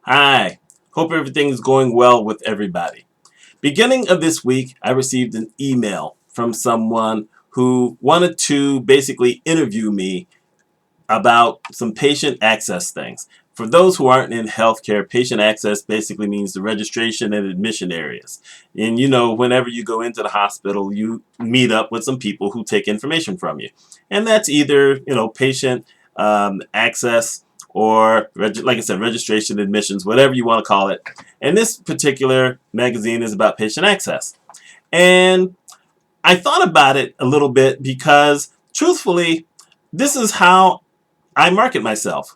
Hi, hope everything's going well with everybody. Beginning of this week, I received an email from someone who wanted to basically interview me about some patient access things. For those who aren't in healthcare, patient access basically means the registration and admission areas. And whenever you go into the hospital, you meet up with some people who take information from you. And that's either, patient access or, like I said, registration, admissions, whatever you want to call it. And this particular magazine is about patient access. And I thought about it a little bit because, truthfully, this is how I market myself.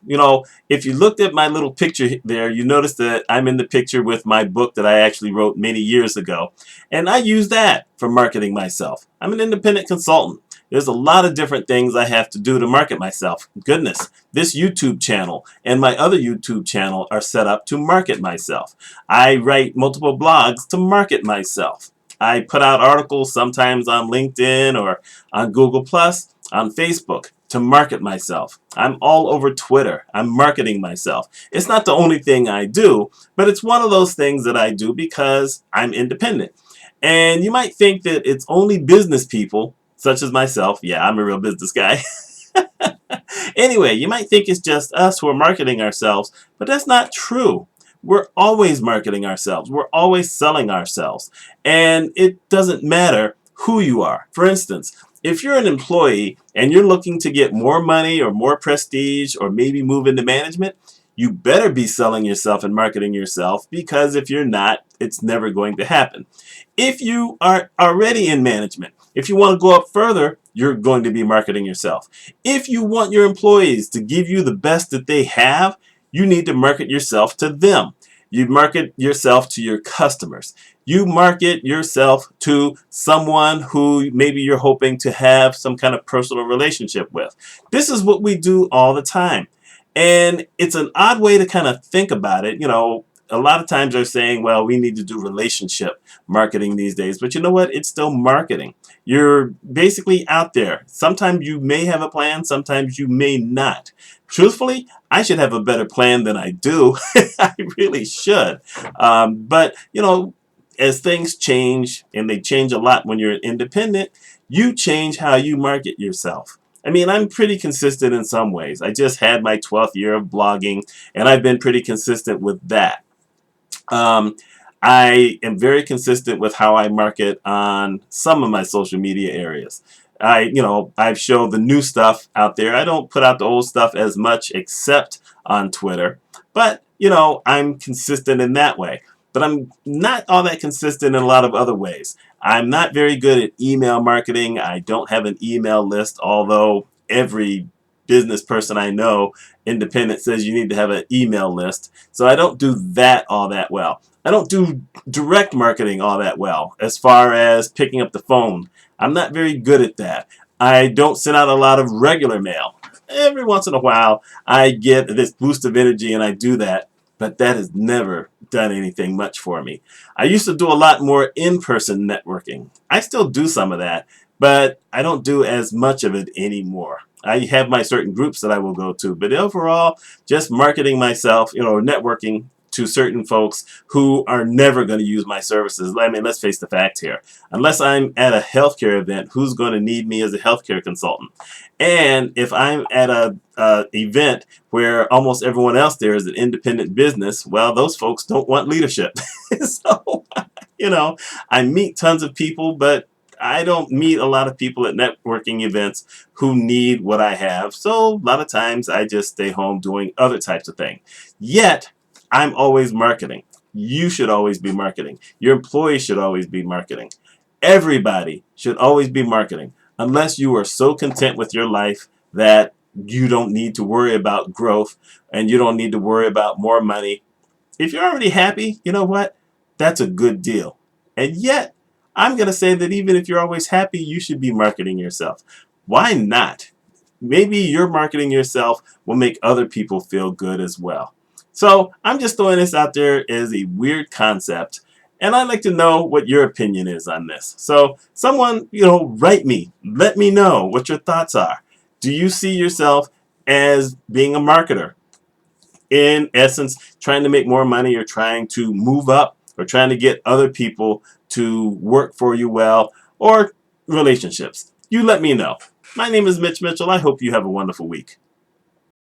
If you looked at my little picture there, you notice that I'm in the picture with my book that I actually wrote many years ago. And I use that for marketing myself. I'm an independent consultant. There's a lot of different things I have to do to market myself. Goodness, this YouTube channel and my other YouTube channel are set up to market myself. I write multiple blogs to market myself. I put out articles sometimes on LinkedIn or on Google Plus, on Facebook to market myself. I'm all over Twitter. I'm marketing myself. It's not the only thing I do, but it's one of those things that I do because I'm independent. And you might think that it's only business people, such as myself. Yeah, I'm a real business guy. Anyway, you might think it's just us who are marketing ourselves, but that's not true. We're always marketing ourselves. We're always selling ourselves. And it doesn't matter who you are. For instance, if you're an employee and you're looking to get more money or more prestige or maybe move into management, you better be selling yourself and marketing yourself, because if you're not, it's never going to happen. If you are already in management, if you want to go up further, you're going to be marketing yourself. If you want your employees to give you the best that they have, you need to market yourself to them. You market yourself to your customers. You market yourself to someone who maybe you're hoping to have some kind of personal relationship with. This is what we do all the time. And it's an odd way to kind of think about it. A lot of times they're saying, well, we need to do relationship marketing these days. But you know what? It's still marketing. You're basically out there. Sometimes you may have a plan, sometimes you may not. Truthfully, I should have a better plan than I do. I really should. But, as things change, and they change a lot when you're independent, you change how you market yourself. I mean, I'm pretty consistent in some ways. I just had my 12th year of blogging, and I've been pretty consistent with that. Um, I am very consistent with how I market on some of my social media areas. I've shown the new stuff out there. I don't put out the old stuff as much except on Twitter, but I'm consistent in that way. But I'm not all that consistent in a lot of other ways. I'm not very good at email marketing. I don't have an email list, although every business person I know, independent, says you need to have an email list. So I don't do that all that well. I don't do direct marketing all that well as far as picking up the phone. I'm not very good at that. I don't send out a lot of regular mail. Every once in a while, I get this boost of energy and I do that, but that has never done anything much for me. I used to do a lot more in-person networking. I still do some of that, but I don't do as much of it anymore. I have my certain groups that I will go to, but overall, just marketing myself, networking to certain folks who are never going to use my services. I mean, let's face the facts here. Unless I'm at a healthcare event, who's going to need me as a healthcare consultant? And if I'm at a event where almost everyone else there is an independent business, well, those folks don't want leadership. So, I meet tons of people, but I don't meet a lot of people at networking events who need what I have. So a lot of times I just stay home doing other types of things. Yet, I'm always marketing. You should always be marketing. Your employees should always be marketing. Everybody should always be marketing, unless you are so content with your life that you don't need to worry about growth and you don't need to worry about more money. If you're already happy, you know what? That's a good deal. And yet, I'm going to say that even if you're always happy, you should be marketing yourself. Why not? Maybe your marketing yourself will make other people feel good as well. So I'm just throwing this out there as a weird concept, and I'd like to know what your opinion is on this. So someone, write me. Let me know what your thoughts are. Do you see yourself as being a marketer? in essence trying to make more money or trying to move up or trying to get other people to work for you well, or relationships? You let me know. My name is Mitch Mitchell. I hope you have a wonderful week.